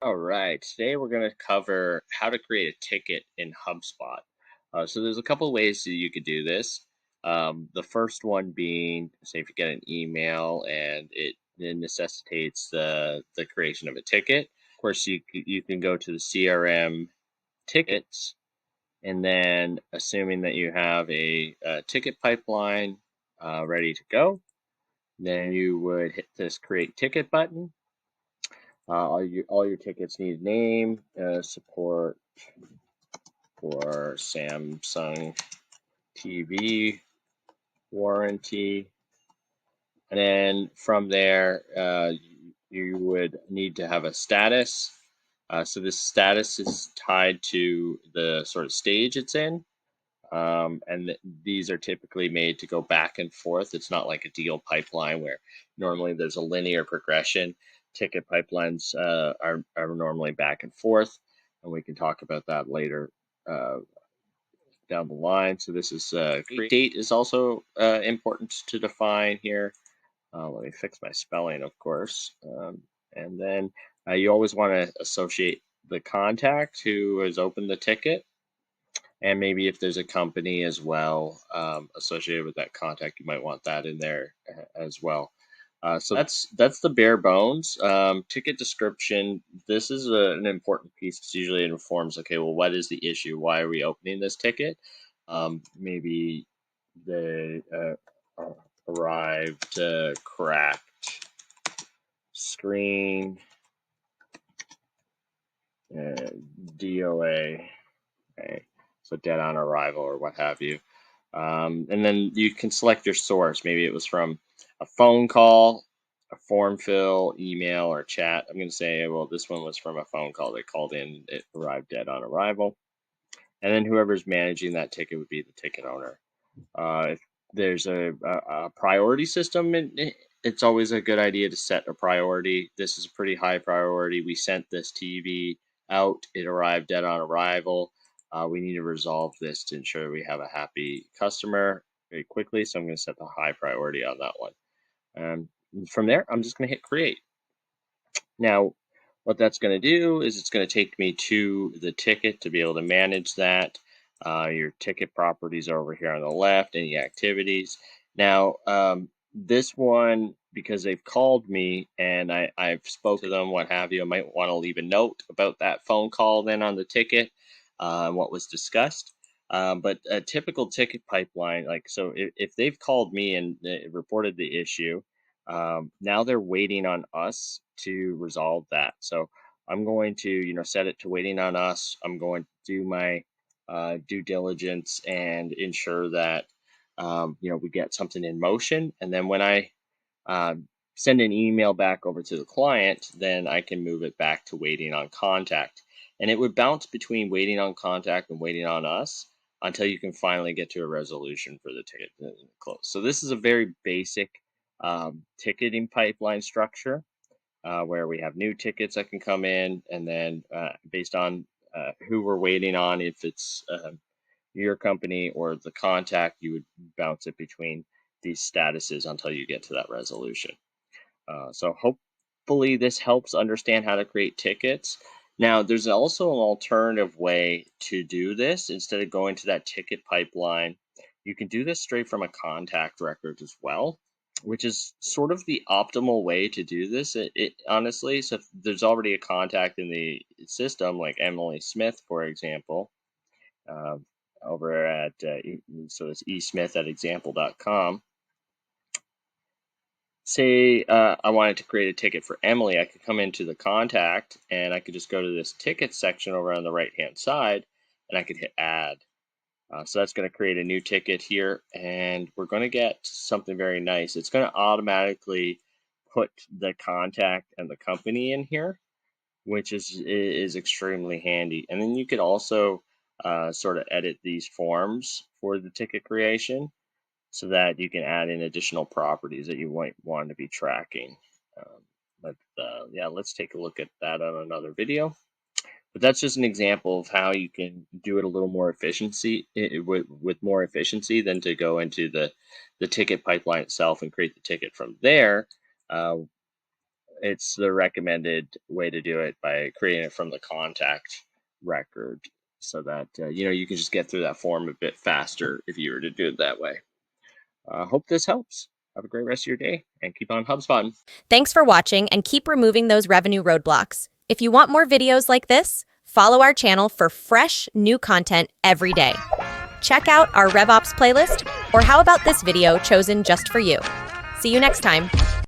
All right, today we're going to cover how to create a ticket in HubSpot. So there's a couple ways that you could do this. The first one being, say, if you get an email and it necessitates the creation of a ticket. Of course, you can go to the CRM tickets, and then assuming that you have a ticket pipeline ready to go, then you would hit this create ticket button. All your tickets need name, support for Samsung TV warranty, and then from there, you would need to have a status. So this status is tied to the sort of stage it's in. These are typically made to go back and forth. It's not like a deal pipeline where normally there's a linear progression. Ticket pipelines are normally back and forth, and we can talk about that later uh, down the line. So this is create date is also important to define here. Let me fix my spelling, of course. And then you always want to associate the contact who has opened the ticket, and maybe if there's a company as well associated with that contact, you might want that in there as well. So that's the bare bones. Ticket description. This is an important piece because usually it informs, okay, well, what is the issue? Why are we opening this ticket? Maybe they arrived cracked screen, DOA. Okay. So dead on arrival or what have you. And then you can select your source. Maybe it was from a phone call, a form fill, email, or chat. I'm going to say, well, this one was from a phone call. They called in, it arrived dead on arrival. And then whoever's managing that ticket would be the ticket owner. If there's a priority system, it's always a good idea to set a priority. This is a pretty high priority. We sent this TV out, it arrived dead on arrival. We need to resolve this to ensure we have a happy customer very quickly. So I'm going to set the high priority on that one. From there, I'm just going to hit create. Now, what that's going to do is it's going to take me to the ticket to be able to manage that. Your ticket properties are over here on the left, any activities. Now, this one, because they've called me and I've spoke to them, what have you, I might want to leave a note about that phone call then on the ticket and what was discussed. But a typical ticket pipeline, like, so if they've called me and reported the issue, now they're waiting on us to resolve that. So I'm going to, set it to waiting on us. I'm going to do my due diligence and ensure that, we get something in motion. And then when I send an email back over to the client, then I can move it back to waiting on contact. And it would bounce between waiting on contact and waiting on us until you can finally get to a resolution for the ticket to close. So this is a very basic ticketing pipeline structure where we have new tickets that can come in, and then based on who we're waiting on, if it's your company or the contact, you would bounce it between these statuses until you get to that resolution. So hopefully this helps understand how to create tickets. Now, there's also an alternative way to do this. Instead of going to that ticket pipeline, you can do this straight from a contact record as well, which is sort of the optimal way to do this. It honestly, so if there's already a contact in the system, like Emily Smith, for example, uh, over at so it's esmith at example.com. Say I wanted to create a ticket for Emily, I could come into the contact and I could just go to this ticket section over on the right hand side and I could hit add. So that's going to create a new ticket here, and we're going to get something very nice. It's going to automatically put the contact and the company in here, which is extremely handy. And then you could also sort of edit these forms for the ticket creation so that you can add in additional properties that you might want to be tracking. Yeah, let's take a look at that on another video. But that's just an example of how you can do it a little more efficiency with more efficiency than to go into the ticket pipeline itself and create the ticket from there. Uh, it's the recommended way to do it by creating it from the contact record, so that you can just get through that form a bit faster if you were to do it that way. Hope this helps. Have a great rest of your day and keep on HubSpot. Thanks for watching, and keep removing those revenue roadblocks. If you want more videos like this, follow our channel for fresh, new content every day. Check out our RevOps playlist, or how about this video chosen just for you? See you next time.